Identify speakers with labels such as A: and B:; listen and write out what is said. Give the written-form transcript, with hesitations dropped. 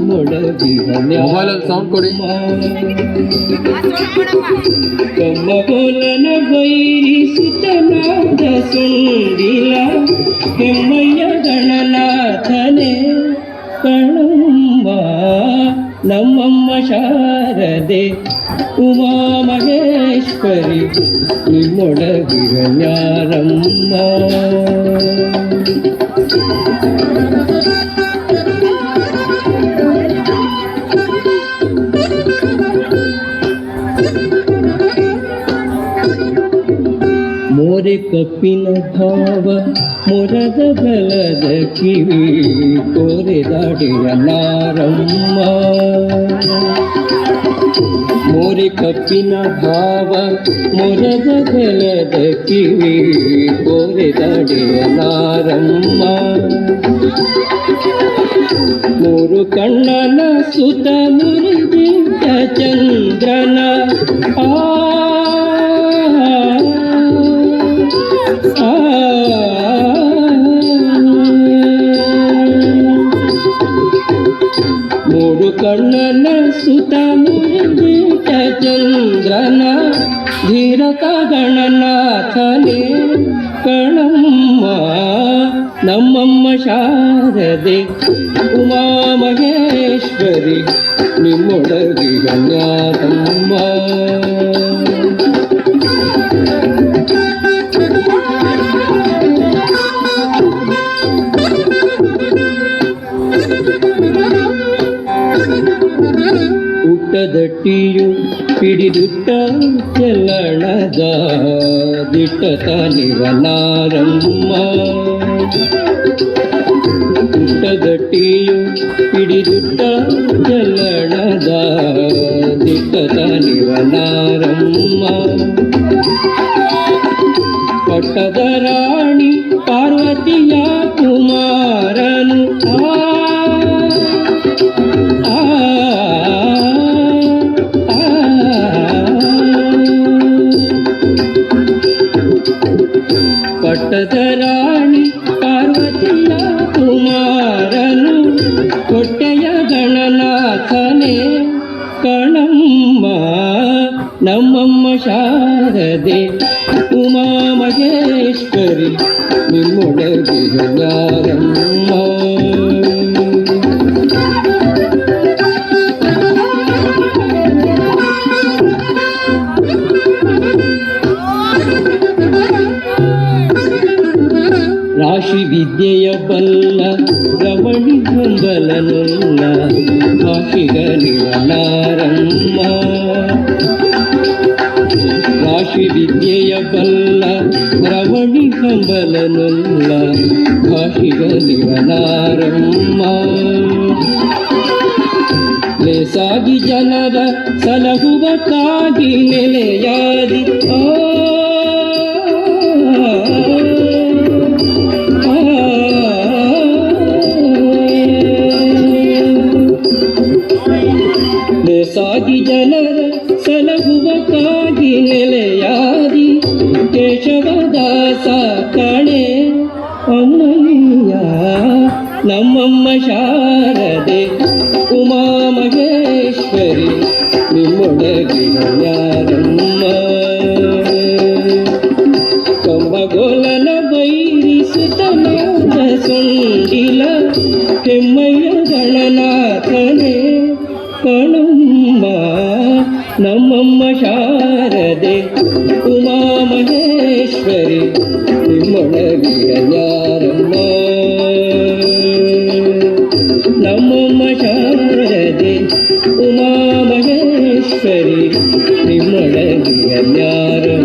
A: ಮೊಬೈಲಲ್ಲಿ ಸೌಂಡ್ ಕೊಡಿ.
B: ಕಮ್ಮಗೋಲನ ಬೈರಿಸುತ್ತನಾದ ಸುಂದಿಲ ಕೆಮ್ಮಯ್ಯ ಗಣನಾಥನೇ ಕಣಮ್ಮ ನಮ್ಮಮ್ಮ ಶಾರದೆ ಉಮಾ ಮಹೇಶ್ವರಿ ನಿಮ್ಮೊಡಗಿರನ್ಯಾರಮ್ಮ. ಮೋರೆ ಕಪ್ಪಿನ ಭಾವ ಮೊರದ ಬಲದ ಕಿವಿ ಕೋರೆದಾಡಿಯ ನಾರಮ್ಮ. ಮೋರೆ ಕಪ್ಪಿನ ಭಾವ ಮೊರದ ಬಲದ ಕಿವಿ ಕೋರೆದಾಡಿಯ ನಾರಮ್ಮ. ಮೂರು ಕಣ್ಣನ ಸುತ ಮುರಿದಿದ್ದ ಚಂದ್ರನ ಮೂರು ಕಣ್ಣನ ಸುತ ಮುರಿದಿಟ್ಟ ಚಂದ್ರನ ಧೀರಕ ಗಣನಾಥನೇ ಕಣಮ್ಮ ನಮ್ಮಮ್ಮ ಶಾರದೆ ಉಮಾ ಮಹೇಶ್ವರಿ ನಿಮ್ಮೊಡಗಿರನ್ಯಾರಮ್ಮ. ಊಟದಟ್ಟಿಯು ಹಿಡಿದುಟ್ಟ ಚೆಲ್ಲಣದ ದಿಟ್ಟ ನಿವನಾರಮ್ಮ. ಊಟದಟ್ಟಿಯು ಹಿಡಿದುಟ್ಟ ಚೆಲ್ಲಣದ ದಿಟ್ಟ ನಿವನಾರಮ್ಮ. ಪಟ್ಟದ ರಾಣಿ ಪಾರ್ವತಿಯ ಕುಮಾರನು ಪಟ್ಟದ ರಾಣಿ ಪಾರ್ವತಿಯ ಕುಮಾರನು ಕೊಟ್ಟೆಯ ಗಣನಾಥನೇ ಕಣಮ್ಮ ನಮ್ಮಮ್ಮ ಶಾರದೆ ಉಮಾ ಮಹೇಶ್ವರಿ ನಿಮ್ಮೊಡಗಿರನ್ಯಾರಮ್ಮ. ರಾಶಿ ವಿದ್ಯೆಯ ಬಲ್ಲ ರಮಣಿ ಹಂಬಲನುಲ್ಲ ಭಾಷಿಗನಿರನಾರಮ್ಮ. ರಾಶಿ ವಿದ್ಯೆಯ ಬಲ್ಲ ರಮಣಿ ಹಂಬಲನುಲ್ಲ ಭಾಷಿಗನಿರನಾರಮ್ಮ. ಲೇಸಾಗಿ ಜನರ ಸಲಹುವಕ್ಕಾಗಿ ನೆಲೆಯಾದಿ ಸಾಗಿ ಜನರ ಸಲಹುವಕ್ಕಾಗಿ ನೆಲೆಯಾದಿ ಕೇಶವದಾಸ ಕಣೆ ಅಮ್ಮಯ್ಯ ನಮ್ಮಮ್ಮ ಶಾರದೆ ಉಮಾ ಮಹೇಶ್ವರಿ ನಿಮ್ಮೊಡಗಿರನ್ಯಾರಮ್ಮ. ಕಂಬಗೋಲನ ಬೈರಿಸುತ್ತನಾದ ಸುಂದಿಲ ಕೆಮ್ಮಯ್ಯ ಗಣನಾಥನೇ ಕಣಮ್ಮ ನಮ್ಮಮ್ಮ ಶಾರದೆ ಉಮಾ ಮಹೇಶ್ವರಿ ನಿಮ್ಮೊಡಗಿರನ್ಯಾರಮ್ಮ. ನಮ್ಮಮ್ಮ ಶಾರದೆ ಉಮಾ ಮಹೇಶ್ವರಿ ನಿಮ್ಮೊಡಗಿರನ್ಯಾರಮ್ಮ.